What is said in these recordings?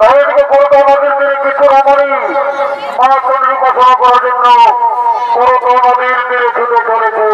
তাদেরকে পুরোটা নদীর তীরে কিছু রমণী মাতৃ উপাসনা করার জন্য পুরোটা নদীর তীরে ছুটে চলেছে।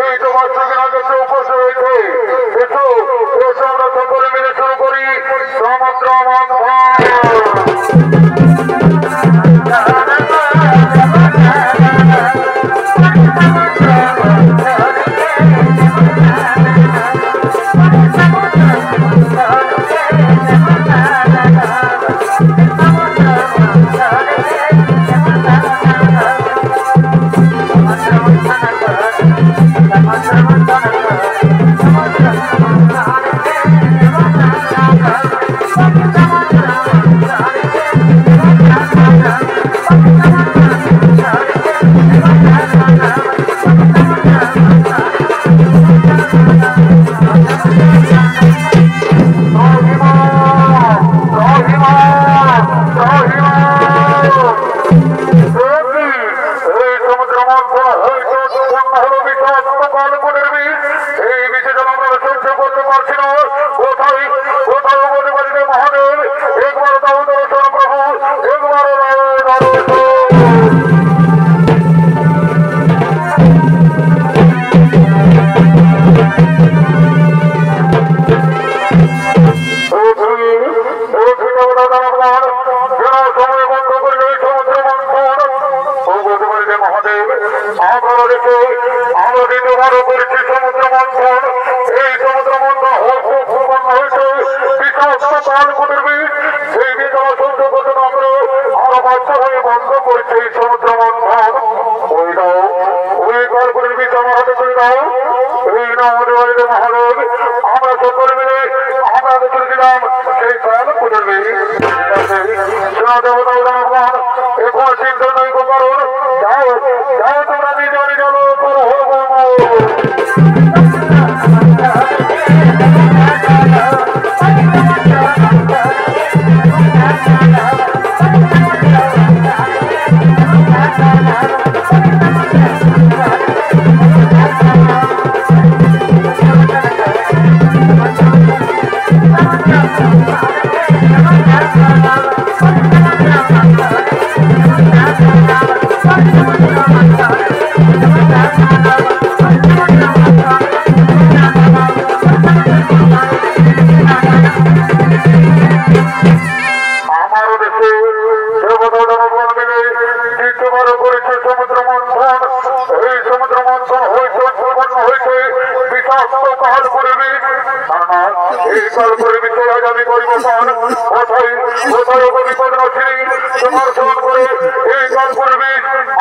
এই তোমার চোখের আগে উপস্থিত হয়েছে। এসো এসো আমরা সকলে মিলে শুরু করি সমুদ্র বন্ধ করছে সমুদ্র মন্থন। ওই দাও ওই কালপুরের বীজ আমার হাতে করে দাও। এই না আমাদের বাড়িতে মহাদেব আমরা সকলে মিলে আমরা চলে দিলাম সেই কালপুরের বীজ। দেবতা এখন চিন্তা নয় কারণ যাও যাও তোমরা নিজ বাড়ি গেল করো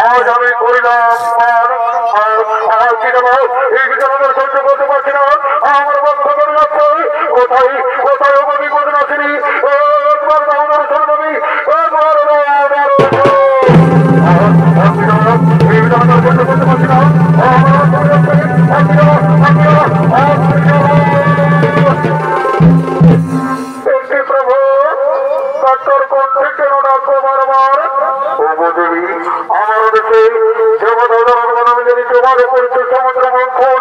আজ আমি করিলাম এই বিধানের সহ্য করতে পারছি না। আমার বক্ষ করে যাচ্ছে কোথায় কোথায় বিপদ নাসিনি একবার দাউদের সরবি একবার এই বিধানের সহ্য করতে পারছি না। প্রভু ডাক্তার কণ্ঠে কেন ডাকবো বারবার দেবী আমার দেশে তোমার করেছে সমুদ্র মন্থন।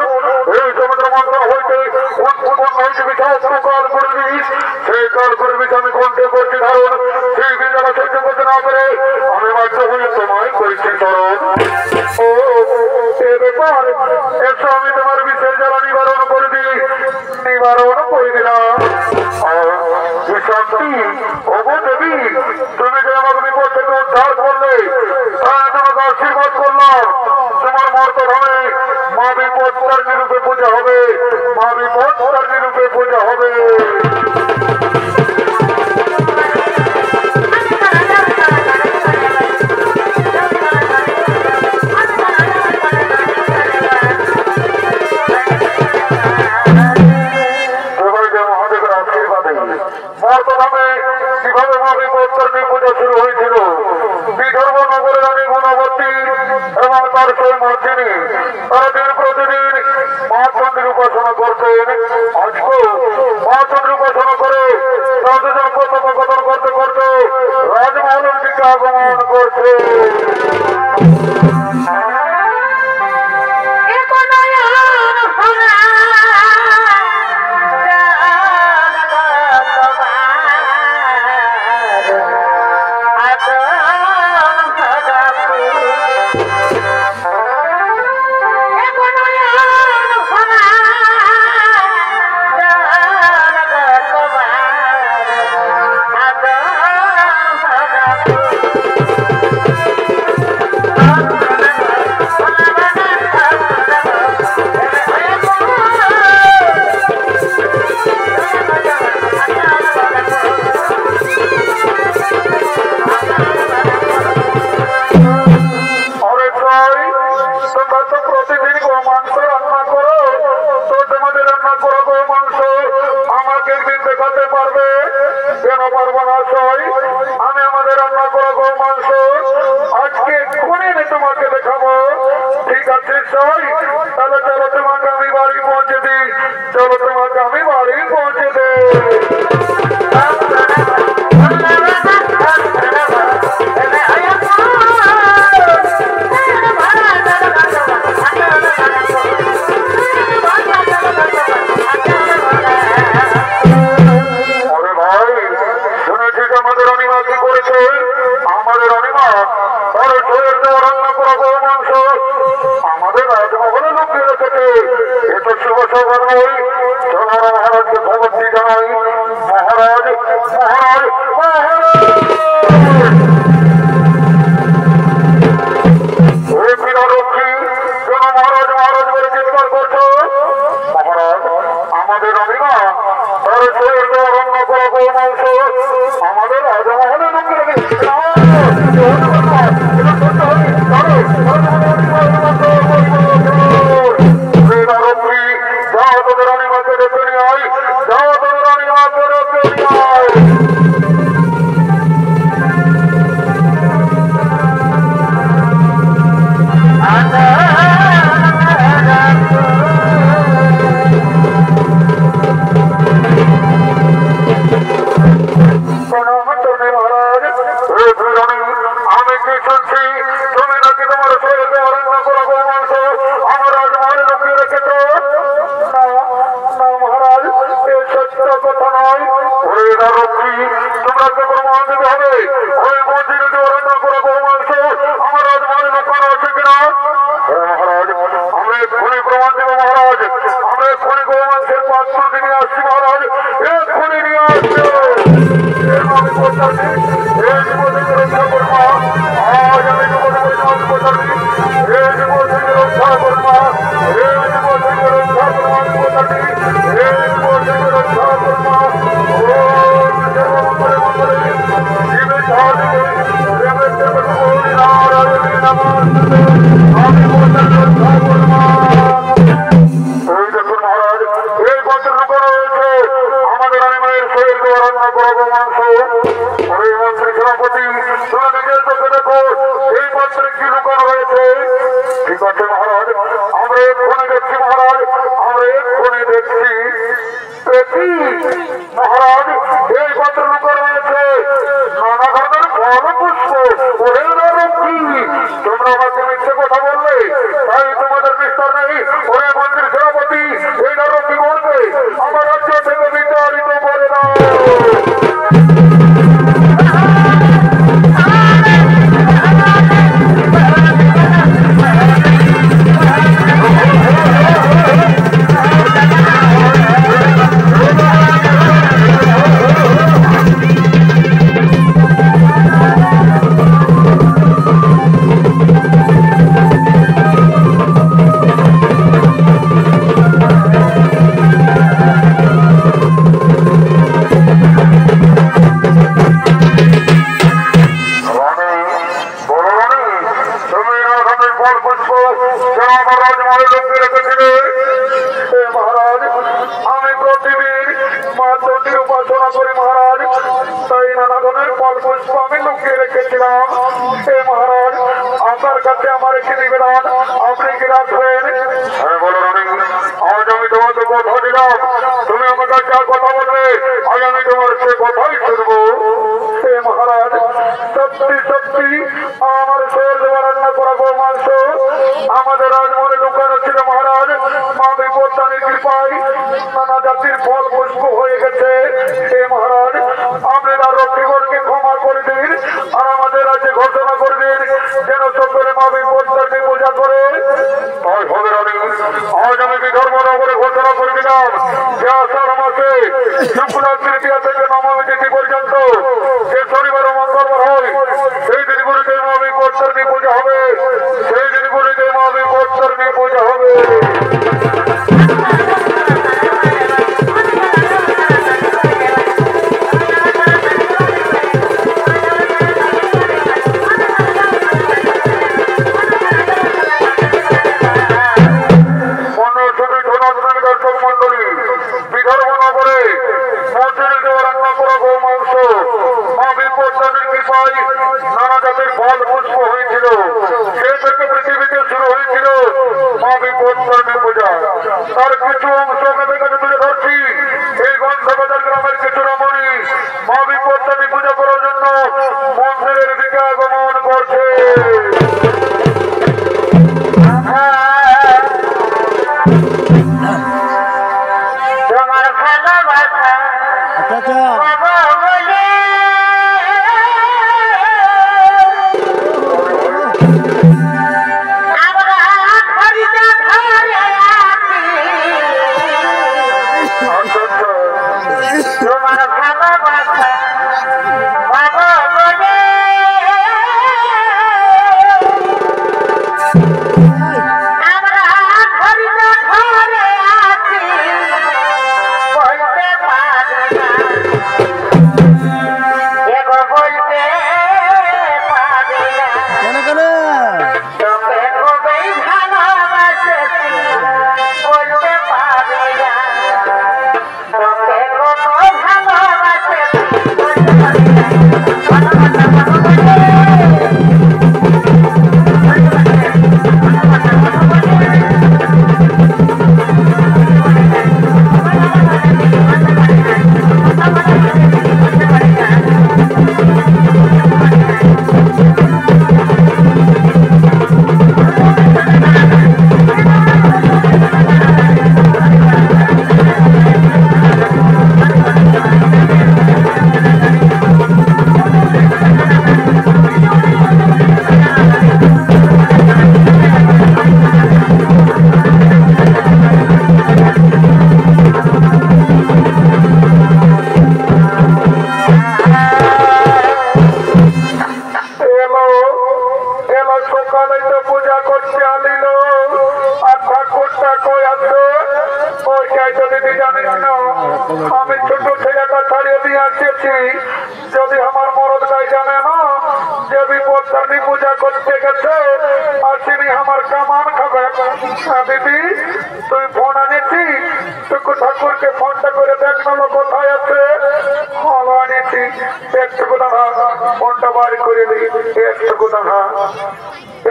এই সমুদ্র মন্থন হইতে উৎপন্ন হয়েছে বিশাল কাল করে বিষ। সেই কাল করে বিষ আমি কণ্ঠে করছি ধারণ। সেই বিদ্যালয় সহ্য করতে না পেরে আমি বাধ্য হয়ে তোমায় করেছি চরণ। ও এ ব্যাপার এসো আমি তোমার বিষের জ্বালা নিবারণ করে দিই নিবারণ করে দিলাম। শান্তি ওগো দেবী তুমি যে আমাকে বিপদ থেকে উদ্ধার করলে তাই তোমাকে আশীর্বাদ করলাম। তোমার মর্তধামে মা বিপদ তারিণী রূপে পূজা হবে মা বিপদ তারিণী রূপে পূজা হবে। কিভাবে মা বিপদ তারিণী পূজা শুরু হয়েছিল বিদর্ভ নগরের রানী গুণবতী এবং তার সেই মর্জিনী তারা দিন প্রতিদিন মা চন্দ্রীর উপাসনা করতেন। আজকেও মা চন্দ্রীর উপাসনা করে তারা দুজন কথোপকথন করতে করতে রাজমহলের দিকে আগমন করছে। নিশ্চয়, তাহলে চলো তোমাকে আমি বাড়ি পৌঁছে দিই, চলো তোমাকে আমি বাড়ি পৌঁছে দিই। আমাদের অনিমা তার ছেলের দেওয়া রান্না করা গরু মাংস আমাদের রাজমহলে লুকিয়ে রেখেছে। এ তো শুভ সবার নয়। চলো মহারাজকে খবরটি জানাই। মহারাজ মহারাজ রক্ষী কেন মহারাজ মহারাজ বলে চিৎকার করছো? মহারাজ আমাদের অনিমা তার ছেলের দেওয়া রান্না করা গরু মাংস আমাদের রাজমহলে লুকিয়ে রেখেছে। যাও তোদের অনিমাকে ডেকে নিয়ে আয়, যাও তোদের অনিমাকে ডেকে নিয়ে আয়। আমি কি শুনছি তুমি নাকি তোমার শরীরে রান্না করা গরু মাংস আমার রাজমহলে লুকিয়ে রেখেছ? না মহারাজ, এ সত্য কথা নয়। রক্ষী তোমরা কে প্রমাণ দিতে হবে ওই মন্দিরে রান্না করা গরু মাংস আমার রাজমহলে লুকানো আছে কিনা? মহারাজ আমরা এক্ষুনি প্রমাণ দেবো মহারাজ, আমরা এক্ষুনি গরু মাংসের পাত্রটি নিয়ে আসছি মহারাজ, এক্ষুনি নিয়ে আসছে। আমি করছি এই জীবনকে রক্ষা করবো, আজ আমি জীবনকে রক্ষা করছি, এই জীবনকে রক্ষা করবো, এই জীবনকে রক্ষা করবো, আমি করছি এই জীবনকে রক্ষা করবো। আমি রক্ষা করবো। এই দেখুন মহারাজ, এই পত্র লুকানো হয়েছে আমাদের অনিমায়ের শরীর দেওয়া রান্না করা গরু মাংস। ওই মন্ত্রী সেনাপতি তোমরা নিজের চোখে দেখো এই পত্রে কি লুকানো হয়েছে। ঠিক আছে মহারাজ, আমরা এক্ষুনি দেখছি মহারাজ, আমরা এক্ষুনি দেখছি। মহারাজ এই পত্র লুকানো হয়েছে নানা ধরনের ফল পুষ্প। ওরে রক্ষী তোমরা আমাকে মিথ্যে কথা বললে, তাই তোমাদের বিস্তার নেই। ওরে মন্ত্রী সেনাপতি এই রক্ষী বলবে আমার রাজ্য থেকে বিতাড়িত করে দাও। মহারাজ আমি প্রতিদিন মা চণ্ডীর উপাসনা করি মহারাজ, তাই নানা ধরনের ফল পুষ্প আমি লুকিয়ে রেখেছিলাম। মহারাজ আপনার কাছে আমার একটি নিবেদন, আপনি কি রাখবেন? হ্যাঁ বলো রানী, আজ আমি তোমাকে কথা দিলাম তুমি আমার কাছে আর কথা বলবে, আজ আমি তোমার সে কথাই শুনবো। মহারাজ সত্যি সত্যি আমার শরীর দেওয়া রান্না করা গরু মাংস আমাদের রাজমহলে লুকানো ছিল মহারাজ। মা বিপত্তানির কৃপায় নানা জাতির ফল পুষ্প হয়ে গেছে। মহারাজ আপনি তার রক্ষীগণকে ক্ষমা করে দিন আর আমাদের রাজ্যে ঘোষণা করে দিন যেন সকলে মা বিপত্তানি পূজা করে। তাই হবে রানী, আজ আমি বিধর্মনগরে ঘোষণা করে দিলাম যে আষাঢ় মাসে শুক্লা তৃতীয়া থেকে নবমী তিথি পর্যন্ত যে শনিবার ও মঙ্গলবার হয় সেই দিনগুলিতে মা বিপত্তানি পূজা হবে, সেই দিনগুলিতে মা বিপত্তানি পূজা হবে। তার কিছু অংশ আপনাদের কাছে তুলে ধরছি। এই গন্ধবাজার গ্রামের কিছু রমণী মা বিপত্তানি পূজা করার জন্য মন্দিরের দিকে আগমন করছে। আমি ছোট ছেলেটা ছাড়িয়ে দিয়ে আসছি। যদি আমার মরদ গাই জানে না যে বিপত্তানি পূজা করতে গেছে আসিনি আমার কামান খাবে। দিদি তুই ফোন আনিছি, টুকু ঠাকুরকে ফোনটা করে দেখ না কোথায় আছে। ভালো আনিছি, একটুকু দাঁড়া, ফোনটা বাড়ি করে দিই, একটুকু দাঁড়া।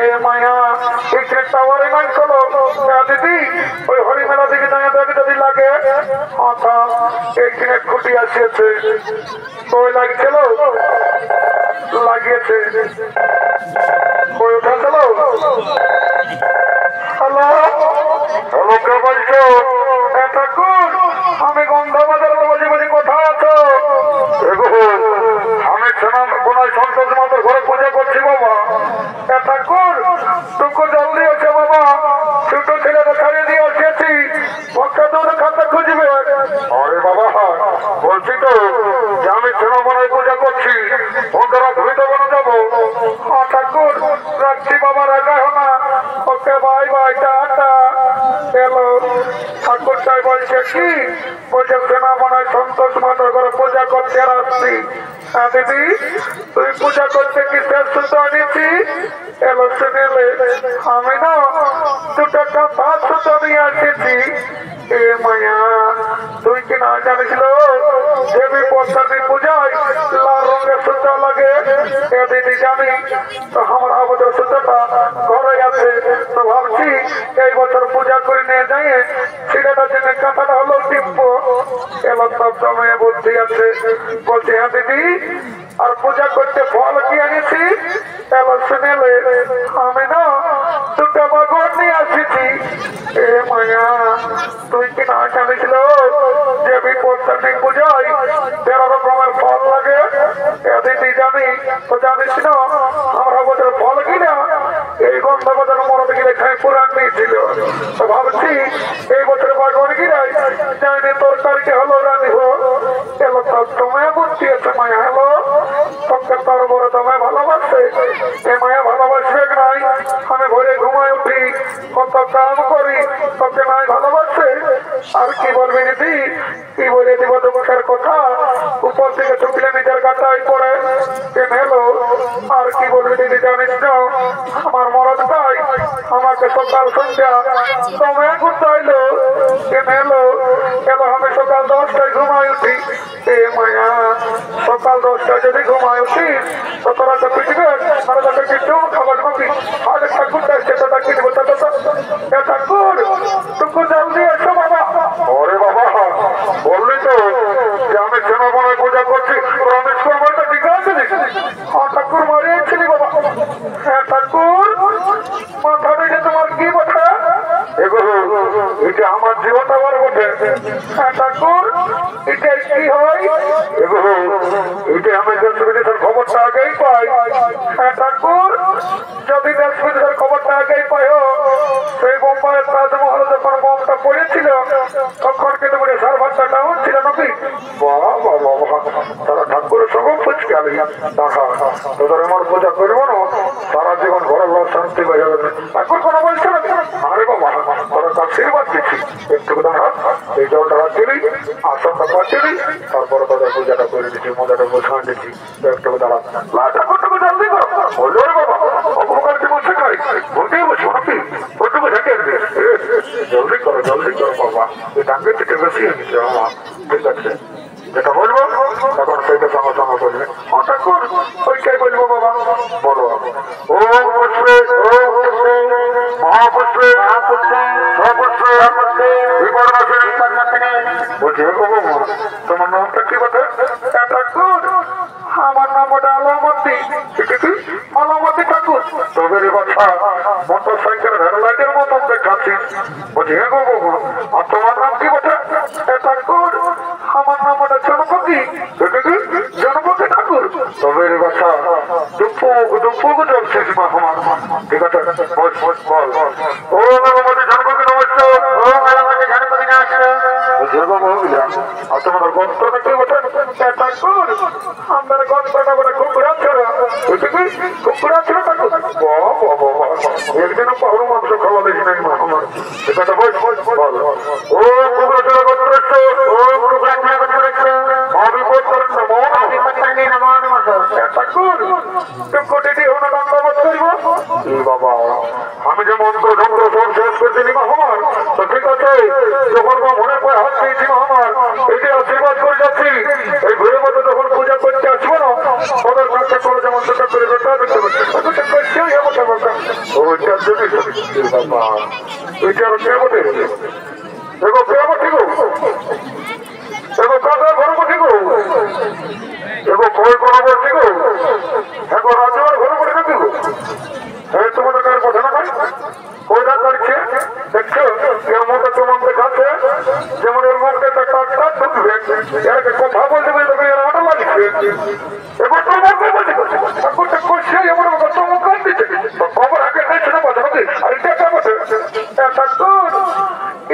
এ মায়া এখানে টাওয়ারে নাই চলো দিদি, ওই হরিমেলা দিকে যাই দেখ যদি লাগে। আচ্ছা এখানে খুঁটি আসিয়েছে, ওই লাগছিল লাগিয়েছে, ওই উঠা চলো। হ্যালো হ্যালো, কে বলছো? ঠাকুর আমি গন্ধবাজার বলছি, বলছি কোথায় আছো? আমি কোনায় সন্তোষ মাতার ঘরে পূজা করছি বাবা। ঠাকুর টুকু জলদি আছে বাবা, ছোট ছেলেটা ছাড়িয়ে দিয়ে এসেছি, পক্ষা দৌড়ে খাতা খুঁজবে। আরে বাবা বলছি তো যে আমি সোনামনায় পূজা করছি, ওরা ধুইতে বলে যাবো। ঠাকুর রাখছি বাবা, রাখা হো না। Okay bye bye, tata. এলো ঠাকুরটাই বলছে কি, বলছে সোনামনায় সন্তোষ মাতার ঘরে পূজা করতে আসছি। হ্যাঁ দিদি তুই পূজা করতে কি শেষ সুতো আনিছি? এলো শুনিলে আমি না দুটো ভাত সুতো নিয়ে আসেছি। এ মায়া তুই কি না জানিছিল দেবী পদ্মাবতী পূজায় লাল রঙের সুতো লাগে? এ দিদি জানি তো, আমার আমাদের সুতোটা ঘরে আছে, তো ভাবছি এই বছর পূজা করে নিয়ে যাই, ছেলেটার জন্য কাঁথাটা হলো টিপবো। এলো সব সময় বুদ্ধি আছে, বলছি হ্যাঁ দিদি আর পূজা করতে ফল কি আনিছি? এবার শুনেলে আমি না দুটো বাগর নিয়ে আসিছি। এ মায়া তুই কি না জানিছিল যে বিপত্তানি পূজায় 13 রকমের ফল লাগে? দিদি জানি তো, জানিস না আমরা বছর ফল কিনা এই গন্ধবাজার মরদ গিলে খাই পুরান নিয়েছিল। তো ভাবছি এই বছর বাগর গিরাই জানি তরকারিকে হলো রানিব। এলো সব সময় বুদ্ধি আছে মায়া। হ্যালো তোকে তার বড় তোমায় ভালোবাসে, এ মায়া ভালোবাসবে নাই? আমি ভোরে ঘুমায় উঠি, কত কাম করি, তোকে নাই ভালোবাসে? আর কি বলবি দিদি, কি বলে দিব দুঃখের কথা, উপর থেকে ঢুকলে নিজের গাটাই পড়ে এলো। আর কি বলবি দিদি জানিস না, আমার মরদটাই আমাকে সকাল সন্ধ্যা দমে গুটাইলো এলো। আমি সকাল 10টায় ঘুমাই উঠি, এ মায়া সকাল 10টায় যদি ঘুমাই উঠি তো তোরা তো পিটবে, আর তাকে কিছু খাবার খাবি। আর ঠাকুরটা এসছে তোটা কি দেবো, ঠাকুর টুকু জলদি এসো বাবা। ওরে বাবা বললি তো যে আমি সেনাপনায় পূজা করছি, প্রমিস করবো তো ঠিক আছে। ঠাকুর মারিয়েছিলি বাবা। হ্যাঁ ঠাকুর, মাথা দেখে তোমার কি কথা? এগুলো এটা আমার জীবনটা বড় বটে। হ্যাঁ ঠাকুর, এটা কি হয়? এগুলো এটা আমি দেশ বিদেশের খবরটা আগেই পাই। হ্যাঁ ঠাকুর, যদি দেশ বিদেশের খবরটা আগেই পাই, সেই বোম্বাইয়ের তাজমহল যখন বোমটা পড়েছিল তখন কিন্তু বলে সার্ভারটা ডাউন ছিল নাকি? বাবা বাবা, তারা ঠাকুরের সঙ্গে ফুচকে আলি তোদের আমার পূজা করবো না, সারা জীবন ঘরের লোক শান্তি হয়ে যাবে। ঠাকুর কোনো বলছে না? আরে বাবা, তোরা আশীর্বাদ দিচ্ছি, একটু দাঁড়া, এই জলটা রাখছিলি, আসনটা পাচ্ছিলি, তারপরে তোদের পূজাটা করে দিচ্ছি, মজাটা বোঝান দিচ্ছি, একটু দাঁড়া। ঠাকুরটুকু জলদি করো। বললো রে বাবা, অপকার জীবন শেখাই, বলতেই বলছো নাকি? ওটুকু ঢেকে জলদি করো বাবা, এই ডাঙ্গে থেকে বেশি হয়ে গেছে আমার। ঠিক আছে, যেটা বলবো তখন সেইটা সঙ্গে সঙ্গে বলবে। ঠাকুর ওইটাই বলবো বাবা। বলো ওম পুষ্পে ওম পুষ্পে মহাপুষ্পে মহাপুষ্পে সপুষ্পে বিপর্ণাশিনী। বলছি বাবা, তোমার নামটা কি বটে? ঠাকুর আমার নাম ওটা আলামতি। আলামতি ঠাকুর। তবে রে বাচ্চা, মোটর সাইকেল হেডলাইটের মতন দেখাচ্ছিস। বলছি হ্যাঁ গো বাবা, আর তোমার নাম কি বটে? ঠাকুর আমার নাম ওটা জনপতি। জনপতি ঠাকুর। তবে রে বাচ্চা, দুপুক চলছিস মা আমার। ঠিক আছে, বল ও আলামতি জনপতি নমস্কার। ও আলামতি জনপতি নমস্কার। বলছি গো মহিলা, আর তোমার গন্তটা কি বটে? ঠাকুর আমার গন্তটা বলে কুকুরা ছিল। কুকুরা ছিল ঠাকুর। একদিনও পাহুড় মাংস খাওয়া দেখি নাই মা আমার। ঠিক আছে, বল ও কুকুরা ছিল গন্ত্রেশ্ব। ও কুকুরা ছিল গন্ত্রেশ্ব। মহাবিপদ করেন না ঠাকুর, টুকু দিদি হলো দণ্ডবোধ করব। বাবা, আমি যে মন্ত্র যন্ত্র সব শেষ করে দিলি মা আমার। তো ঠিক আছে, যখন মা মনে করে হাত দিয়েছি মা আমার, এই যে আশীর্বাদ করে যাচ্ছি, এই ঘুরে মতো যখন পূজা করতে আসবো না, ওদের কাছে করে যেমন সেটা করে বেটা দেখতে পাচ্ছি করছেই এমন ওইটার জন্য বাবা, ওইটার কে বটে? দেখো কে বটে গো? দেখো কাদের ঘর বটে গো? দেখো কই কোনো বলছি গো? এখন রাজুয়ার ঘর বটে নাকি গো? হ্যাঁ, তোমাদের কার কথা না ভাই? কইটা করছে দেখছো, এর মধ্যে তোমার দেখাচ্ছে যেমন এর মধ্যে টাকা ঢুকবে, এর কথা বলতে বলতে এর আটা লাগছে। এবার তোমার বলছে ঠাকুরটা করছে এমন তোমার কাজ দিচ্ছে, খবর আগে দিচ্ছে না কথা বলতে। আর এটা বটে ঠাকুর,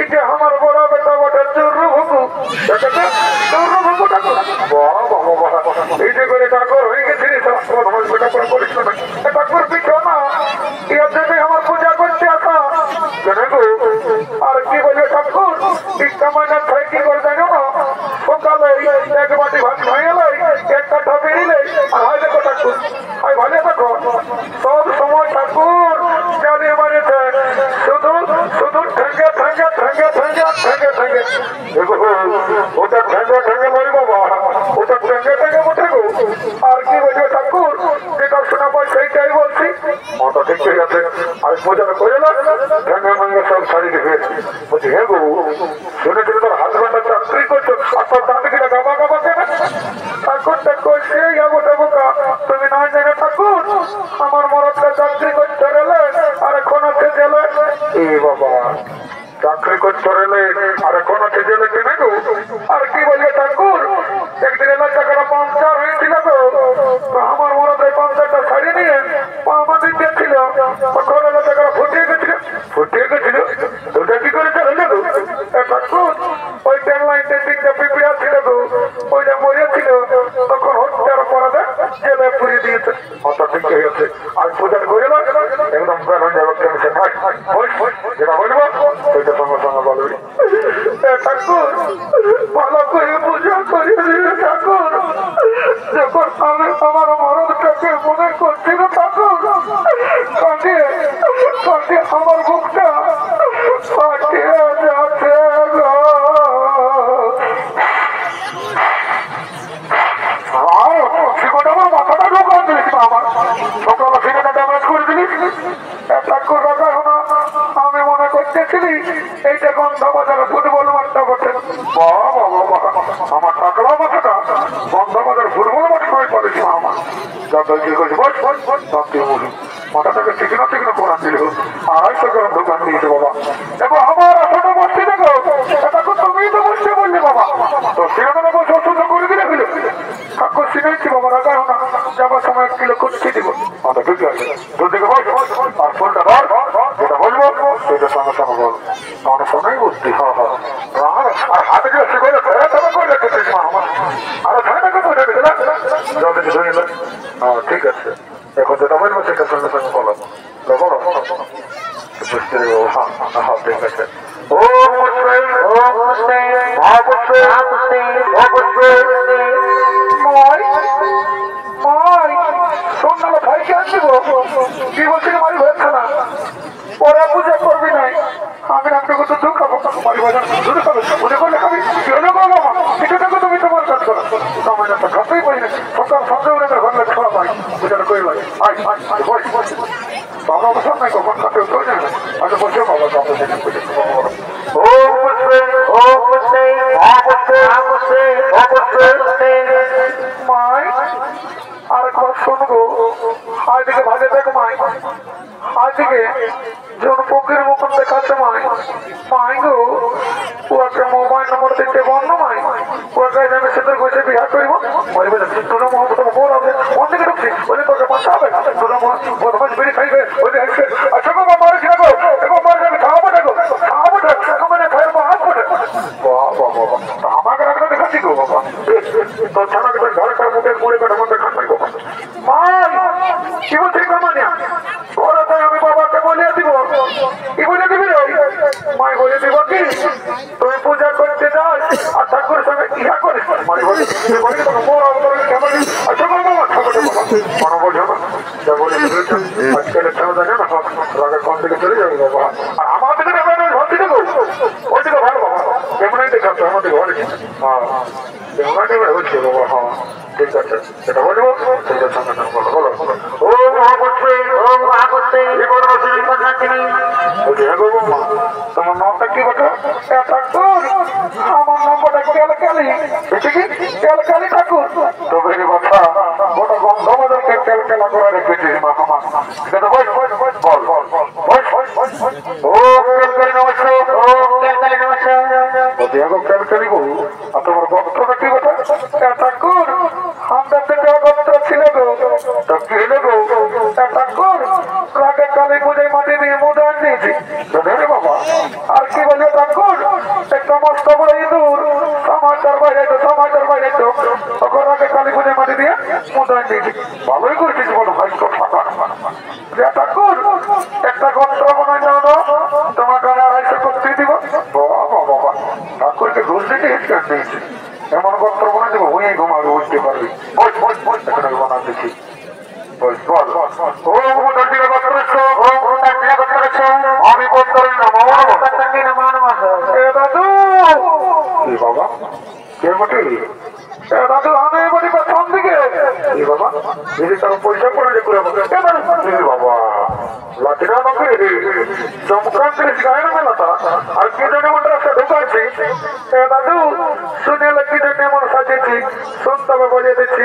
এটা আমার বড় বেটা বটে চুরু ভুকু। চুরু ভুকু ঠাকুর। এই যে করে ঠাকুর হয়ে গেছে বেটা করে করিস না ঠাকুর, পিছো না, এর জন্য আমার পূজা করতে আসা। আর কি বলবে ঠাকুর, ইস্টামাইনার খাই কি করে জানো না? সকালে এক বাটি ভাত খাই এলে, এক কাঠা বেরিলে, আর হয় দেখো ঠাকুর, হয় ভালো দেখো সব সময় ঠাকুর চালিয়ে মারেছে, শুধু শুধু ঠেঙ্গে ঠেঙ্গে ঠেঙ্গে ঠেঙ্গে ঠেঙ্গে ঠেঙ্গে। ওটা ঠেঙ্গে ঠেঙ্গে নয় বাবা, ওটা ঠেঙ্গে ঠেঙ্গে বটে গো। আর কি বলবে ঠাকুর, যেটা শোনা পাই সেইটাই বলছি। ওটা ঠিক আছে, আমি পূজাটা করে না ঠেঙ্গে মেঙ্গে সব ছাড়ি দেখে। বলছি হ্যাঁ গো, শুনেছিল তোর হাজবেন্ডটা চাকরি করছো, আর তোর দাঁড়ে কিনা গাবা গাবা কেন? ঠাকুরটা করছে বটে বোকা, তুমি নয় জানো ঠাকুর, আমার মরদটা চাকরি করতে গেলে আর এখন আছে জেলে। এ বাবা, চাকরি করতে গেলে আর এখন আছে জেলে কেনে গো? আর কি বলবে ঠাকুর, একদিন এলাকাটা পাংচার হয়েছিল গো, আমার মরদ এই পাংচারটা ছাড়িয়ে নিয়ে আমাদের দেখছিল, তখন এলাকাটা ফুটিয়ে গেছিল। ফুটিয়ে গেছিল? ওটা কি করে চলে গো ঠাকুর? ওই ট্রেন লাইনটা তিনটা পিঁপড়া ছিল গো, ওইটা মরেছিল, তখন হত্যার অপরাধে জেলে পুড়িয়ে দিয়েছে। অত ঠিক হয়েছে, আর পূজার করে না একদম বেরোন যাবে টেনশন। যেটা বলবো ওইটা সঙ্গে সঙ্গে বলবি। ঠাকুর ভালো করে পূজা করিয়ে দিলে ঠাকুর। যখন আমি আমার মরণটাকে মনে করছিল ঠাকুর, কাঁদিয়ে কাঁদিয়ে আমার বুকটা ফাটিয়ে যাচ্ছে গো। মাথাটা ঢোকান দিলিস না আমার, সকালে সিনেমা ড্যামেজ করে দিলিস। ঠাকুর রাখা না, আমি মনে করতেছিলি এইটা গন্ধ বাজারে ফুটবল মাঠটা বসে। আমার টাকলা মাথাটা গন্ধ বাজার ফুটবল মাঠ করে পড়েছি আমার। মাথাটাকে ঠিকনা ঠিকনা কোরআন দিল, 250 গ্রাম দোকান দিয়েছে বাবা। দেখো আমার আশাটা বসছে, দেখো ঠাকুর তুমি তো বসছে বললি বাবা, তো সিনেমা বসে অসুস্থ করে দিলে ফেলে ঠাকুর সিনেছি বাবা। রাখা না, যাবার সময় 1 কিলো কুচি দিব। আচ্ছা ঠিক আছে, তোর দিকে বস আর ফোনটা ধর, যেটা বলবো সেটা সঙ্গে সঙ্গে বল, আমার সঙ্গেই বুঝছি। হ্যাঁ হ্যাঁ, আর হাতে গেছে করে করে রেখেছিস মা আমার, আরো ঠান্ডাকে করে দিলে জল থেকে ধরে নিল। হ্যাঁ ঠিক আছে, এখন যেটা বলবো সেটা সঙ্গে সঙ্গে বলো, বলো বুঝতে দেবো। হ্যাঁ হ্যাঁ ঠিক আছে। ও সন্ধ্যাবেলা ভাইকে আসবো, কি বলছিল মারি হয়েছে না, ওরা পূজা করবি নাই, আমি রাখতে কত দুঃখ খাবো মারি বাজার শুরু করবে, পুজো করলে খাবি কেন বাবা, এটা দেখো তুমি তোমার কাজ করো, সময় না তো খাতেই পারি না, সকাল সন্ধ্যে ওরা ঘরে খাওয়া পাই, পূজাটা করে লাগে। বাবা অবসর নাই, কখন খাতে উঠে যায় না, আচ্ছা বলছো বাবা সামনে থেকে পুজো ও মাই আর একবার শুনবো, হাই দিকে ভাগে দেখ মাই, হাই দিকে জন পক্ষের মতন দেখাচ্ছে মাই, মাই গো ওকে মোবাইল নম্বর দিতে বন্ধ মাই, ওকে আমি সেদের বসে বিহার করব, বলবে তোরা মহব্বত মোর হবে কোন দিকে ঢুকছি, বলে তোকে বাঁচা হবে, তোরা বদমাস বেরি খাইবে, বলে আচ্ছা গো মার কি গো, এগো মার যাবে খাওয়াবো না গো, খাওয়াবো না মানে খাইবো হাত পড়ে। বাবা বাবা আমাকে রাখতে দেখাচ্ছি গো বাবা, তোর ছানাকে ঘরে কার মুখে মুড়ে কাটার মধ্যে খাই গো মাই, কি বলছি কামানিয়া ঘরে তাই আমি বাবাকে বলে দিব, কি বলে দিবি রে মাই, বলে দিব কি তুমি পূজা করতে যাস আর ঠাকুরের সঙ্গে ইহা করিস, মানে বলে মোর অবতরণ কেমন আচ্ছা বাবা ঠাকুর মনে বলছো না যা বলে আজকাল খেলা দেখে না রাগের কম দিকে চলে যাবে বাবা, আর আমার দিকে ঘর দিকে গো ওই দিকে ভালো বাবা, কেমনই দেখাচ্ছ আমাদের ঘরে। হ্যাঁ কেমন হচ্ছে বাবা, হ্যাঁ ঠিক আছে সেটা বলবো, সেটার সঙ্গে বলো বলো ও মহাপুত্রী ও মহাপুত্রী তোমার নামটা কি বলো? আমার নম্বরটা ক্যালকালি, ক্যালকালি ঠাকুর, তো বেরি কথা গোটা গন্ধ আমাদেরকে ক্যালকালা করে রেখেছিস মা আমার, সেটা বল বল ও ক্যালকালি নমস্কার, ও ক্যালকালি নমস্কার, তো দেখো ক্যালকালি বল, আর তোমার গন্ধটা কি কথা ঠাকুর? আমরা থেকে গন্ধ ছিল গো, তো কি হলো গো ঠাকুর? রাগে কালী পূজায় মাটি দিয়ে মুদান দিয়েছি বাবা, আর কি বলবে ঠাকুর? একটা মস্ত বড় ইঁদুর সমাচার বাইরে তো তখন রাগে কালী পূজায় মাটি দিয়ে মুদান দিয়েছি, ভালোই করছিস বলো ভাগ্য ফাঁকা ঠাকুর, একটা গন্ত্র মনে যাও না তোমাকে 250 করতে দিব। বাবা বাবা ঠাকুরকে ঘুষ দিতে হিটকার দিয়েছি, এমন গন্ত্র মনে দেবো হুঁয়ে ঘুমাবে, বুঝতে পারবি বানা দিচ্ছি। আমি বাবা কে বটে দাদু, আমি বলি প্রথম দিকে বাবা যদি তার পয়সা পড়ে করে বাবা লাঠিরা আমাকে চমকান জিনিস গায়ে না মেলাটা, আর কি জন্য মনে রাখতে ঢুকাচ্ছি দাদু, শুনে কি জন্য এমন সাজেছি শুনতে হবে বলিয়ে দিচ্ছি,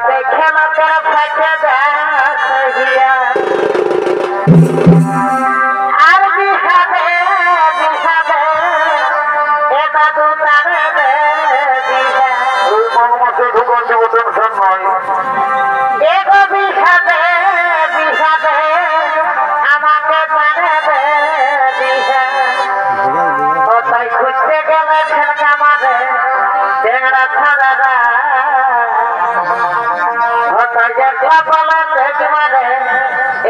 দেখে না তোর ফাঁকে দেখিয়া আর বিষাদে বিষাদে এ দাদু তারে দে ওই মাসে ঢুকান দেবো টেনশন নয় এগো বিষাদে বিষাদে আমাকে তারে দে ও তাই খুঁজতে গেলে ছেলেটা মারে টেংরা ছাড়া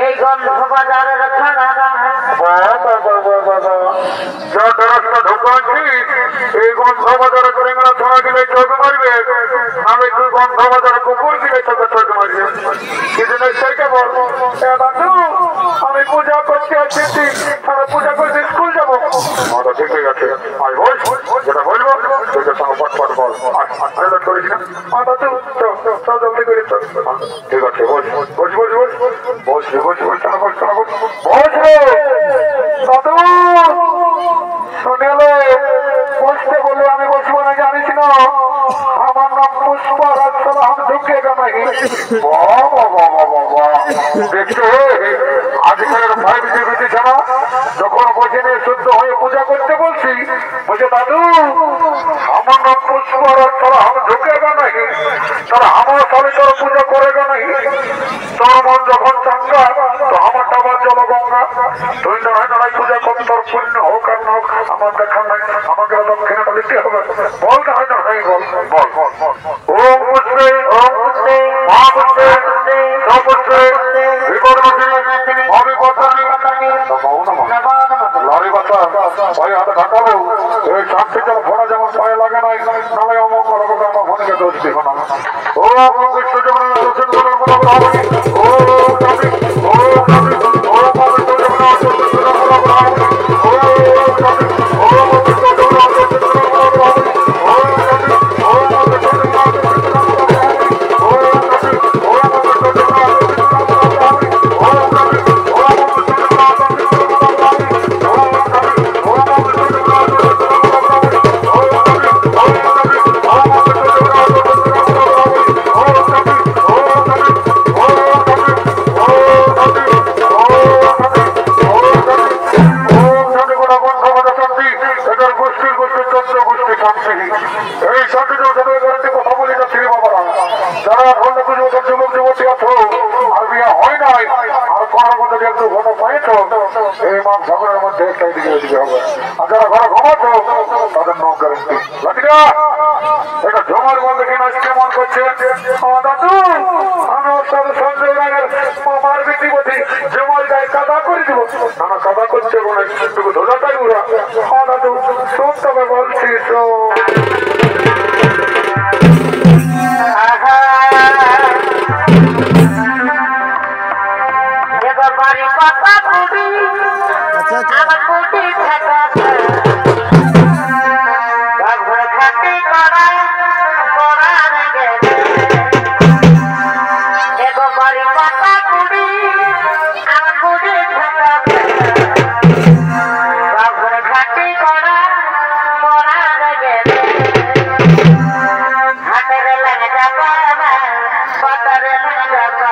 এই গন্ধ বাজারের ছাড়া ঢুকাচ্ছি এই গন্ধ বাজারে টেংরা ছাড়া দিলে চোখ মারবে আমি তুই গন্ধ বাজারে কুকুর দিলে তোকে চোখ মারবে কিছু নেই সেকে বল আমি পূজা করতে আসছি তারা পূজা করতে স্কুল যাবো ঠিক আছে যেটা বলবো সেটার সঙ্গে পটপট বল আয়োজন করিস না জলদি করিস ঠিক আছে বস বস বস বস বসবি বসবি বস কেন বস কেন বস বসবে দাদু শুনেলে বসতে বললে আমি বসবো না জানিস না আমার নাম পুষ্পা রাজসালাম ঢুকে গামাই দেখছো আজকের 5G বিছানা যখন বসে নিয়ে শুদ্ধ হয়ে পূজা করতে বলছি বলছে দাদু আমার নাম পুষ্পা রাজসালাম ঢুকে গামাই তারা আমার সাথে তোর পূজা করে গামাই তোর মন যখন চাঙ্গা তো আমার টাবার জল গঙ্গা তুই দাঁড়ায় দাঁড়ায় পূজা কর তোর পুণ্য হোক আর না হোক আমার দেখার নাই আমাকে দক্ষিণাটা দিতে হবে বল দাঁড়ায় দাঁড়ায় বল বল ওম পুষ্পে ওম পুষ্পে মা পুষ্পে সপুষ্পে বিপদনাশিনী অবিপত্তানি লরি বাচ্চা পায়ে হাতে ঢাকালো এই চারটি জল ফোড়া যেমন পায়ে লাগে নাই নালে অমঙ্গল হবে আমার ফোনকে দোষ দিব না ওম কৃষ্ণ জগন্নাথ দর্শন করার বলা ও কবি ও কবি ও কৃষ্ণ জগন্নাথ দর্শন করার বলা ও কবি ও কৃষ্ণ জগন্নাথ দর্শন করার বলা ও কবি ও কৃষ্ণ জগন্নাথ দর্শন করার বলা ও কবি ও কৃষ্ণ জগন্নাথ দর্শন করার বলা ও কবি ও কৃষ্ণ জগন্নাথ দর্শন করার বলা এই শান্তির কথা বলি না শ্রী বাবারা যারা এখন যুবক যুবতী আছো আর বিয়ে হয় নাই আর করার মধ্যে যে একটু ঘটনা পাইছো এই মাস ঝগড়ার মধ্যে একটাই দিকে দিকে হবে আর যারা ঘরে ঘুমাচ্ছো তাদের নো গ্যারেন্টি লাঠিরা এটা জমার বলতে কিনা কেমন করছে দাদু আমি ওর সাথে সঞ্জয় রাঙের মামার বিক্রিপতি জমার গায়ে কাদা করে দিব না কাদা করছে বলে একটু ধোজাটাই উড়া দাদু শোন তবে বলছি বাড়ি কথা বুড়ি আমার বুড়ি থাকা খাটি করা করার গেলে এগো বাড়ি কথা বুড়ি আমার বুড়ি থাকা খাটি করা করার গেলে হাতের লাগে যাবা পাতারে লাগে যাবা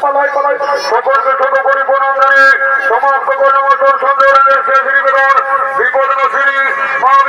পালাই পালাই সকলকে ছোট করে প্রণাম জানিয়ে সমাপ্ত কর্মসূচি সঞ্জয় শেষ নিবেদন বিপদ নশিনী